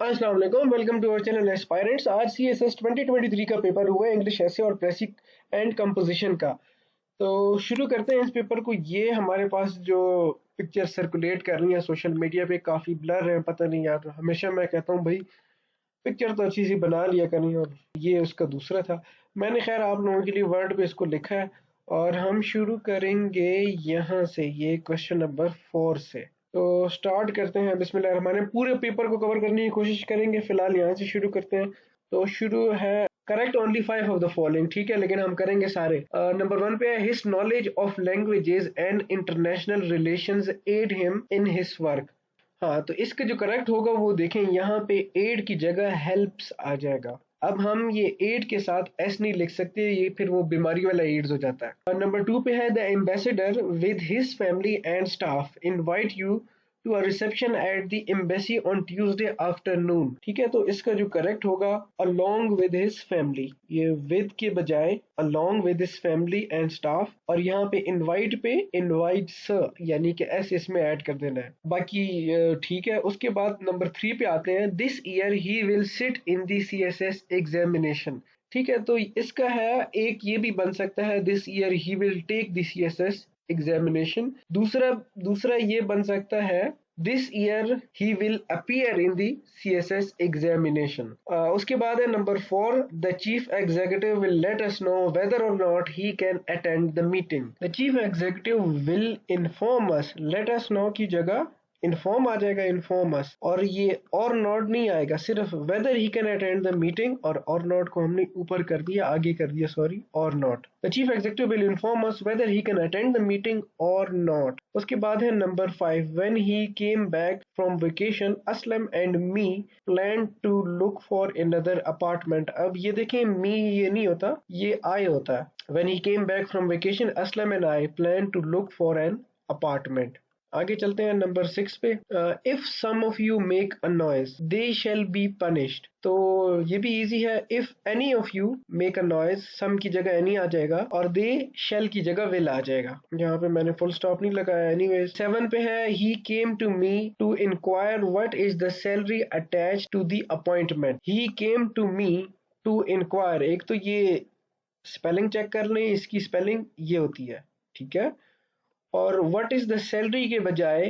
अस्सलाम वालेकुम, welcome to our channel aspirants. आज सीएसएस 2023 का पेपर हुआ है इंग्लिश ऐसे और बेसिक एंड कंपोजिशन का। तो शुरू करते हैं इस पेपर को। ये हमारे पास जो पिक्चर सर्कुलेट कर रही है सोशल मीडिया पे काफ़ी ब्लर है, पता नहीं यार। हमेशा मैं कहता हूँ भाई पिक्चर तो अच्छी सी बना लिया करें, और ये उसका दूसरा था। मैंने खैर आप लोगों के लिए वर्ड पे इसको लिखा है और हम शुरू करेंगे यहाँ से, ये क्वेश्चन नंबर 4 से। तो स्टार्ट करते हैं बिस्मिल्लाहिर्रहमानिर्रहीम। पूरे पेपर को कवर करने की कोशिश करेंगे, फिलहाल यहाँ से शुरू करते हैं। तो शुरू है, correct only 5 of the following, ठीक है, लेकिन हम करेंगे सारे। नंबर 1 पे है, his knowledge of languages and international relations aid him in his work. हाँ, तो इसका जो करेक्ट होगा वो देखें, यहाँ पे एड की जगह हेल्प्स आ जाएगा। अब हम ये एड के साथ एस नहीं लिख सकते, ये फिर वो बीमारी वाला एड्स हो जाता है। और नंबर 2 पे है, the ambassador with his family and staff invite you to a reception at the embassy on Tuesday afternoon. ठीक है, तो इसका जो करेक्ट होगा, अलोंग विद हिज फैमिली, ये विद के बजाय along with his family and staff, और यहाँ पे इनवाइट पे इनवाइट्स यानी कि एस इसमें ऐड कर देना है। बाकी ठीक है। उसके बाद नंबर 3 पे आते हैं, this year he will sit in the CSS examination. ठीक है, तो इसका है एक ये भी बन सकता है, this year he will take the CSS examination. दूसरा दूसरा ये बन सकता है, this year he will appear in the CSS examination. उसके बाद है number 4, the chief executive will let us know whether और not he can attend the meeting. The chief executive will inform us, let us know की जगह inform आ जाएगा, inform us, और ये और नॉट नहीं आएगा, सिर्फ weather he can attend the meeting, or not को हमने ऊपर कर दिया, आगे कर दिया, sorry, or not. The chief executive will inform us whether he can attend the meeting or not. उसके बाद है number 5, when he came back from vacation Aslam and me plan to look for another apartment. अब ये देखें, मी ये नहीं होता, ये आई होता है। When he came back from vacation Aslam and I plan to look for an apartment. आगे चलते हैं नंबर 6 पे, if some of you make a noise they shall be punished. तो ये भी इजी है, if any of you make a noise, some की जगह एनी आ जाएगा और दे शैल की जगह विल आ जाएगा। यहाँ पे मैंने फुल स्टॉप नहीं लगाया। एनीवे 7 पे है, he came to me to inquire what is the salary attach to the appointment. He came to me to inquire, एक तो ये स्पेलिंग चेक कर लें, इसकी स्पेलिंग ये होती है, ठीक है। और व्हाट इज द सैलरी के बजाय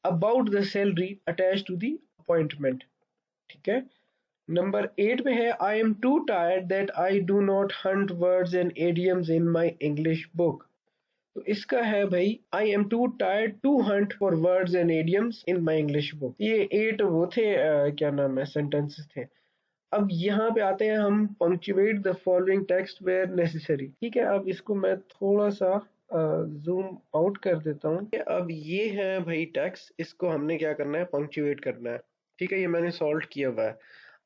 about the salary attach to the appointment, ठीक है। नंबर 8 पे है, I am too tired that I do not hunt words and idioms in my English book. तो इसका है भाई, I am too tired to hunt for words and idioms in my English book. ये 8 वो थे, क्या नाम है, सेंटेंसेस थे। अब यहाँ पे आते हैं हम, punctuate the following text where necessary. ठीक है, अब इसको मैं थोड़ा सा जूम आउट कर देता हूँ। अब ये है भाई टेक्स्ट, इसको हमने क्या करना है, पंक्चुएट करना है। ठीक है, ये मैंने सॉल्व किया हुआ है।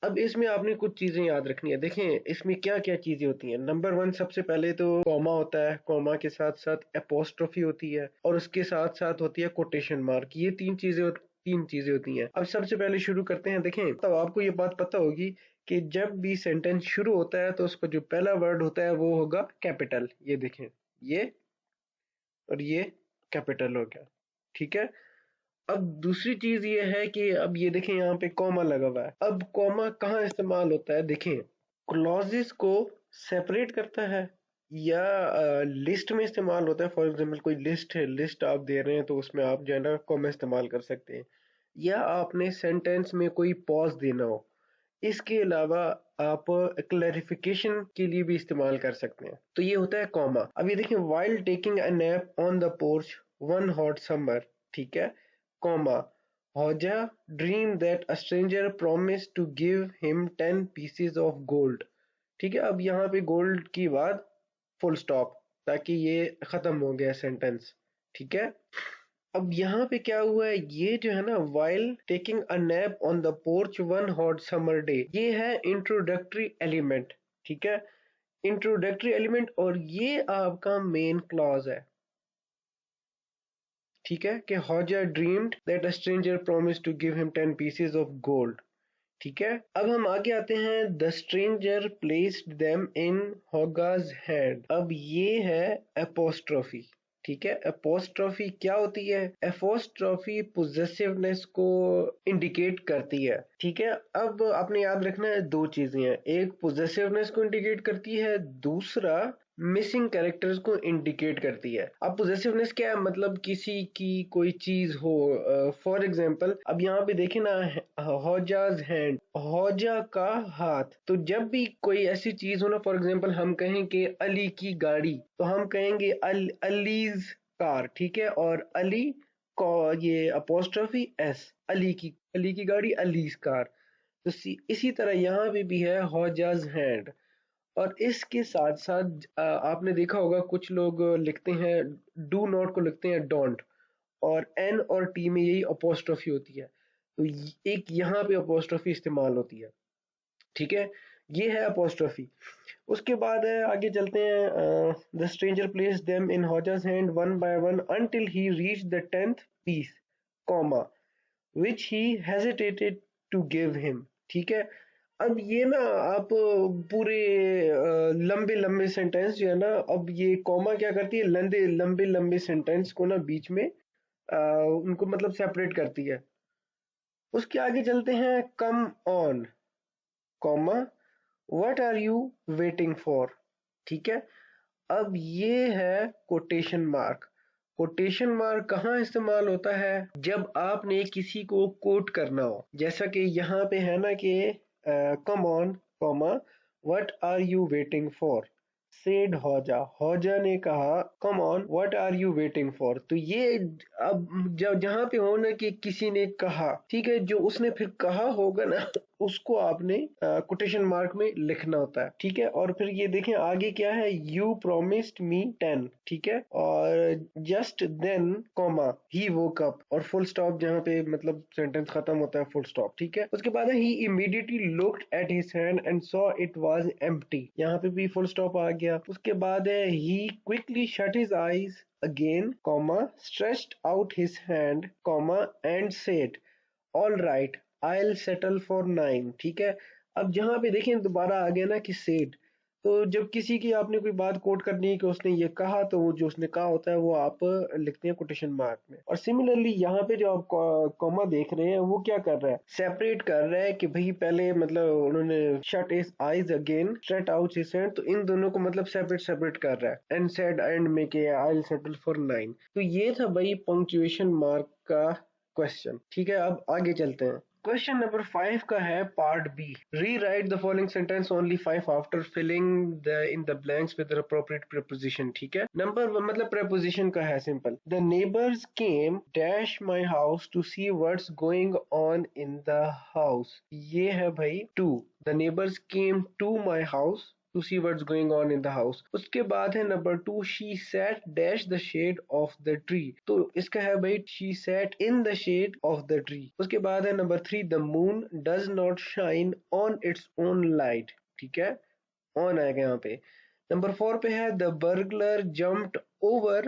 अब इसमें आपने कुछ चीजें याद रखनी है। देखें इसमें क्या क्या चीजें होती हैं। नंबर 1, सबसे पहले तो कॉमा होता है, कॉमा के साथ साथ एपोस्ट्रोफी होती है, और उसके साथ साथ होती है कोटेशन मार्क। ये तीन चीजें होती हैं। अब सबसे पहले शुरू करते हैं। देखें, तो आपको ये बात पता होगी कि जब भी सेंटेंस शुरू होता है तो उसका जो पहला वर्ड होता है वो होगा कैपिटल। ये देखें, ये और ये कैपिटल हो गया, ठीक है। अब दूसरी चीज ये है कि अब ये देखें, यहाँ पे कॉमा लगा हुआ है। अब कॉमा कहाँ इस्तेमाल होता है, देखें, क्लॉजेस को सेपरेट करता है, या लिस्ट में इस्तेमाल होता है। फॉर एग्जांपल कोई लिस्ट है, लिस्ट आप दे रहे हैं तो उसमें आप जो है ना कॉमा इस्तेमाल कर सकते हैं, या आपने सेंटेंस में कोई पॉज देना हो। इसके अलावा आप क्लैरिफिकेशन के लिए भी इस्तेमाल कर सकते हैं। तो ये होता है कॉमा। अब ये देखिए, while taking a nap on the porch one hot summer, ठीक है, comma, Hoja dreamed that a stranger promised to give him 10 pieces of gold। ठीक है, अब यहाँ पे गोल्ड की बाद फुल स्टॉप, ताकि ये खत्म हो गया सेंटेंस, ठीक है। अब यहाँ पे क्या हुआ है, ये जो है ना, while taking a nap on the porch one hot summer day, ये है इंट्रोडक्टरी एलिमेंट, ठीक है, इंट्रोडक्टरी एलिमेंट, और ये आपका मेन क्लॉज है, ठीक है, कि Hodja dreamed that a stranger promised to give him 10 pieces of gold, ठीक है। अब हम आगे आते हैं, the stranger placed them in Hodja's hand. अब ये है एपोस्ट्रोफी, ठीक है। अपोस्ट्रोफी क्या होती है? अपोस्ट्रोफी पोजेसिवनेस को इंडिकेट करती है। ठीक है, अब आपने याद रखना है दो चीजें हैं, एक पोजेसिवनेस को इंडिकेट करती है, दूसरा मिसिंग कैरेक्टर्स को इंडिकेट करती है। अब पोजेसिवनेस क्या है? मतलब किसी की कोई चीज हो, फॉर एग्जाम्पल अब यहाँ पे देखे ना, हौजाज हैंड, हौजा का हाथ। तो जब भी कोई ऐसी चीज हो ना, फॉर एग्जाम्पल हम कहें कि अली की गाड़ी, तो हम कहेंगे अलीज कार। ठीक है, और अली को ये अपोस्ट्रोफी एस, अली की गाड़ी, अलीज कार। तो इसी तरह यहाँ पे भी है हौजाज हैंड। और इसके साथ साथ आपने देखा होगा कुछ लोग लिखते हैं, डू नॉट को लिखते हैं डोंट, और एन और टी में यही अपोस्ट्रोफी होती है। तो एक यहाँ पे अपोस्ट्रोफी इस्तेमाल होती है। ठीक है, ये है अपोस्ट्रोफी। उसके बाद है, आगे चलते हैं। The stranger place them in हॉजर्स hand one by one until he reach the 10th piece, comma, which he hesitated to give him. ठीक है, अब ये ना आप पूरे लंबे लंबे सेंटेंस जो है ना, अब ये कॉमा क्या करती है, लंबे लंबे लंबे सेंटेंस को ना बीच में उनको मतलब सेपरेट करती है। उसके आगे चलते हैं, come on, comma, what are you waiting for. ठीक है, अब ये है कोटेशन मार्क। कोटेशन मार्क कहाँ इस्तेमाल होता है? जब आपने किसी को कोट करना हो, जैसा कि यहाँ पे है ना कि come on, comma, what are you waiting for, said Hodja, Hodja ने कहा come on what are you waiting for. तो ये अब जब जहाँ पे हो ना कि किसी ने कहा, ठीक है, जो उसने फिर कहा होगा ना उसको आपने कोटेशन मार्क में लिखना होता है। ठीक है, और फिर ये देखें आगे क्या है, यू प्रोमिस्ड मी 10। ठीक है, और जस्ट देन, कॉमा, ही वोक अप, और फुल स्टॉप, जहाँ पे मतलब सेंटेंस खत्म होता है, फुल स्टॉप। ठीक है, उसके बाद है, he immediately looked at his hand and saw it was empty. यहाँ पे भी फुल स्टॉप आ गया। उसके बाद है, he quickly shut his eyes again, comma, stretched out his hand, comma, and said, all right, I'll settle for 9। ठीक है, अब जहां पे देखें दोबारा आ गया ना कि सेड। तो जब किसी की आपने कोई बात कोट करनी है कि उसने ये कहा, तो वो जो उसने कहा होता है वो आप लिखते हैं कोटेशन मार्क में। और सिमिलरली यहाँ पे जो आप कॉमा देख रहे हैं, वो क्या कर रहा है, सेपरेट कर रहा है कि भाई पहले मतलब उन्होंने shut his eyes again, straight out his hand, तो इन दोनों को मतलब सेपरेट सेपरेट कर रहा है। एंड सेड एंड में के I'll settle for 9। तो ये था भाई पंक्चुएशन मार्क का क्वेश्चन। ठीक है, अब आगे चलते हैं। क्वेश्चन नंबर 5 का है part B. Rewrite the following sentence only 5 after filling the in the blanks with the appropriate preposition. ठीक है, नंबर मतलब प्रीपोजिशन का है simple. The neighbours came dash my house to see what's going on in the house. ये है भाई to. The neighbours came to my house to see what's going on in the house। उसके बाद है number 2, she sat dash the shade of the tree। तो इसका है भाई she sat in the shade of the tree। उसके बाद है number 3, the moon does not shine on its own light। ठीक है, ऑन आएगा यहाँ पे। नंबर 4 पे है the burglar jumped over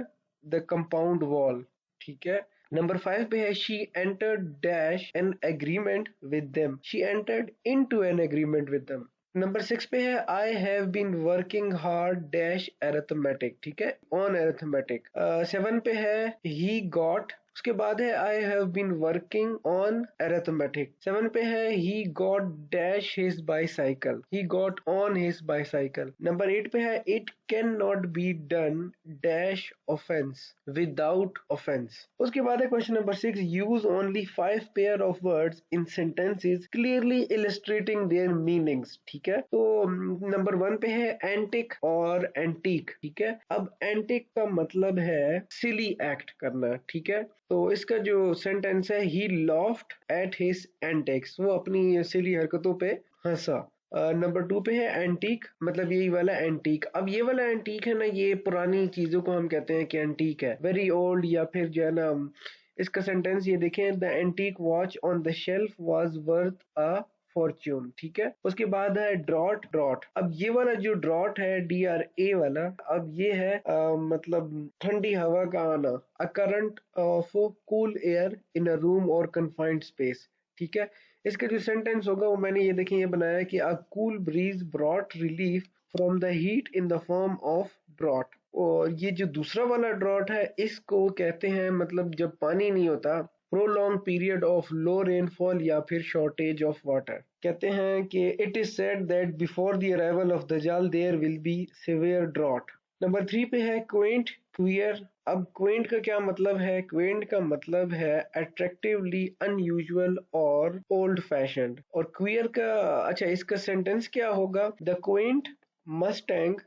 the compound wall। ठीक है, नंबर 5 पे है she entered dash an agreement with them। she entered into an agreement with them। Number 6 पे है I have been working hard dash arithmetic. ठीक है, ऑन अरिथमेटिक। 7 पे है ही गॉट। उसके बाद है I have been working on arithmetic. 7 पे है he got dash his bicycle, he got on his bicycle. Number 8 पे है it can not be done dash offense without offense. उसके बाद है question number 6, use only 5 pair of words in sentences clearly illustrating their meanings. ठीक है, तो number 1 पे है एंटिक और एंटीक। ठीक है, अब एंटिक का मतलब है सिली एक्ट करना। ठीक है, तो इसका जो सेंटेंस है, ही लॉफ्ड एट हिज एंटिक्स, वो अपनी सिली हरकतों पे हंसा। नंबर 2 पे है एंटीक, मतलब यही वाला एंटीक। अब ये वाला एंटीक है ना, ये पुरानी चीजों को हम कहते हैं कि एंटीक है, वेरी ओल्ड, या फिर जो है ना, इसका सेंटेंस ये देखें, the antique watch on the shelf was worth a Fortune. ठीक है, उसके बाद है ड्रॉट। ड्रॉट, अब ये वाला जो ड्रॉट है, DRA वाला, अब ये है मतलब ठंडी हवा का आना, a current of cool air in a room और कन्फाइंड स्पेस। ठीक है, इसका जो सेंटेंस होगा वो मैंने ये देखें ये बनाया कि a cool breeze brought relief from the heat in the form of drought. और ये जो दूसरा वाला ड्रॉट है इसको कहते हैं मतलब जब पानी नहीं होता, prolong period of low rainfall या फिर शॉर्टेज ऑफ वाटर। कहते हैं कि it is said that before the arrival of Dajjal there will be severe drought. Number 3 पे है क्वेंट क्वियर। अब क्वेंट का क्या मतलब है? क्वेंट का मतलब है अट्रैक्टिवली अनयूजुअल और ओल्ड फैशन्ड। और क्वियर का, अच्छा इसका सेंटेंस क्या होगा? The Quint Mustang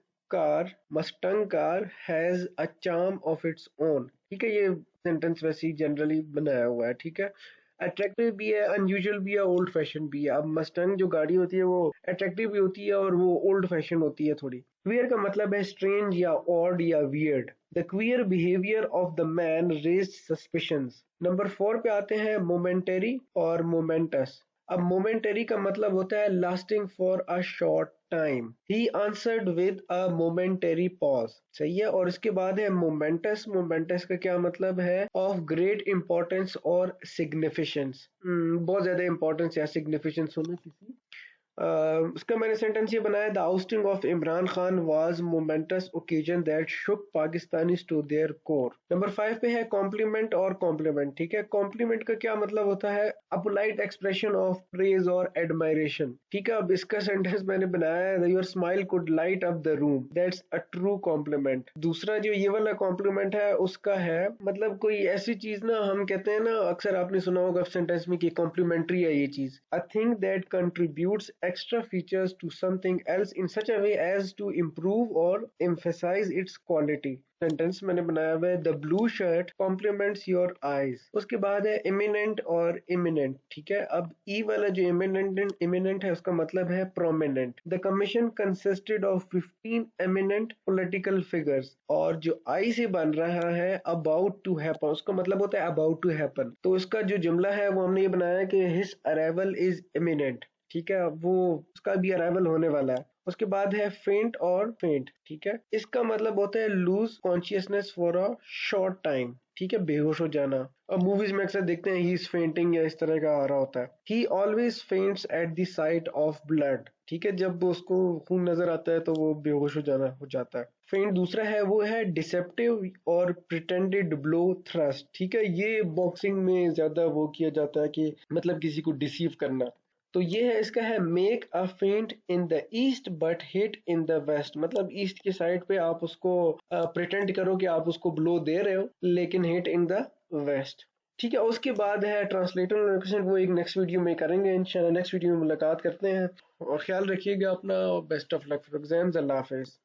Mustang car has a charm of its own. ठीक है, ये सेंटेंस वैसे ही जनरली बनाया हुआ है। ठीक है, अट्रैक्टिव भी है, अनयूजुअल भी है, ओल्ड फैशन भी है। अब मस्टंग जो गाड़ी होती है वो अट्रैक्टिव भी होती है और वो ओल्ड फैशन होती है थोड़ी। क्वियर का मतलब है स्ट्रेंज या ऑड या weird. The queer behaviour of the man raised suspicions. Number 4 पे आते हैं मोमेंटरी और मोमेंटस। अब मोमेंटरी का मतलब होता है lasting for a short time. He answered with a momentary pause. सही है। और इसके बाद है मोमेंटस। मोमेंटस का क्या मतलब है? ऑफ ग्रेट इंपॉर्टेंस और सिग्निफिकेंस। बहुत ज्यादा इंपॉर्टेंस या सिग्निफिकेंस होना किसी। उसका मैंने सेंटेंस ये बनाया, the ousting of Imran Khan was momentous occasion that shook Pakistanis to their core. Number 5 पे है कॉम्प्लीमेंट और कॉम्प्लीमेंट। ठीक है, कॉम्प्लीमेंट का क्या मतलब होता है? A polite expression of praise और एडमायरेशन। ठीक है, अब इसका सेंटेंस मैंने बनाया है, your smile could light up the room, that's a true compliment. दूसरा जो ये वाला कॉम्प्लीमेंट है उसका है मतलब कोई ऐसी चीज ना, हम कहते हैं ना, अक्सर आपने सुना होगा सेंटेंस में कि कॉम्प्लीमेंट्री है ये चीज। A thing that contributes extra features to something else in such a way as to improve or emphasize its quality। Sentence मैंने बनाया हुआ है, the blue shirt compliments your eyes. उसके बाद है इमिनेंट और इमिनेंट। ठीक है, अब ई वाला जो इमिनेंट है उसका मतलब है prominent. The commission consisted of 15 eminent political figures. और जो आई से बन रहा है अबाउट टू हैपन, उसका मतलब होता है अबाउट टू हैपन। तो उसका जो जुमला है वो हमने ये बनाया कि हिज अराइवल इज इमिनेंट। ठीक है, वो उसका भी अराइवल होने वाला है। उसके बाद है फेंट और फेंट। ठीक है, इसका मतलब होता है lose consciousness for a short time. ठीक है, बेहोश हो जाना। अब मूवीज में अक्सर देखते हैं ही इज फेंटिंग या इस तरह का आ रहा होता है। ही always फेंट्स at the site of blood. ठीक है, जब उसको खून नजर आता है तो वो बेहोश हो जाना हो जाता है। फेंट दूसरा है वो है डिसेप्टिव और प्रिटेंडेड ब्लो थ्रस्ट। ठीक है, ये बॉक्सिंग में ज्यादा वो किया जाता है कि मतलब किसी को डिसीव करना। तो ये है, इसका है make a feint in the east but hit in the west. मतलब ईस्ट की साइड पे आप उसको प्रिटेंड करो कि आप उसको ब्लो दे रहे हो लेकिन हिट इन द वेस्ट। ठीक है, उसके बाद है ट्रांसलेटर और लोकेशन, वो एक नेक्स्ट वीडियो में करेंगे इंशाल्लाह। नेक्स्ट वीडियो में मुलाकात करते हैं और ख्याल रखिएगा अपना। Best of luck for exams. Allah Hafiz.